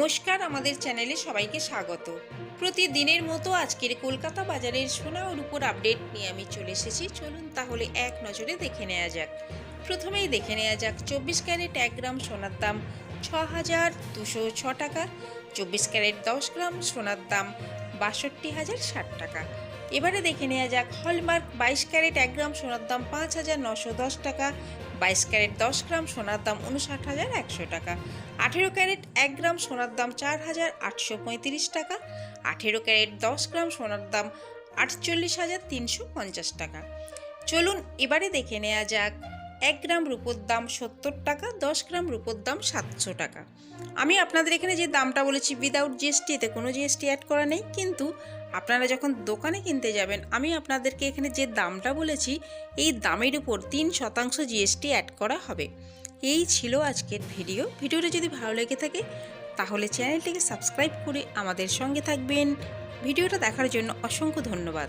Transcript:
নমস্কার, আমাদের চ্যানেলে সবাইকে স্বাগত। প্রতিদিনের মতো আজকের কলকাতা বাজারের সোনা ও রূপোর আপডেট নিয়ে আমি চলে এসেছি। চলুন তাহলে এক নজরে দেখে নেওয়া যাক। প্রথমেই দেখে নেওয়া যাক 24 ক্যারেট 1 গ্রাম সোনার দাম 6,206 টাকা। 24 ক্যারেট 10 গ্রাম সোনার দাম 62,060 টাকা। এবারে দেখে নেওয়া যাক হলমার্ক 22 ক্যারেট 1 গ্রাম সোনার দাম 5,910 টাকা। 22 ক্যারেট 10 গ্রাম সোনার দাম 59,100 টাকা। 18 ক্যারেট 1 গ্রাম সোনার দাম 4,835 টাকা। 18 ক্যারেট 10 গ্রাম সোনার দাম 48,350 টাকা। চলুন এবারে দেখে নেওয়া যাক 1 গ্রাম রূপোর দাম 70 টাকা। 10 গ্রাম রূপোর দাম 700 টাকা। আমি আপনাদের এখানে যে দামটা বলেছি উইদাউট জিএসটি, এতে কোনো জিএসটি অ্যাড করা নেই, কিন্তু আপনারা যখন দোকানে কিনতে যাবেন আমি আপনাদেরকে এখানে যে দামটা বলেছি এই দামের উপর 3% জিএসটি অ্যাড করা হবে। এই ছিল আজকের ভিডিওটা যদি ভালো লেগে থাকে তাহলে চ্যানেলটিকে সাবস্ক্রাইব করে আমাদের সঙ্গে থাকবেন। ভিডিওটা দেখার জন্য অসংখ্য ধন্যবাদ।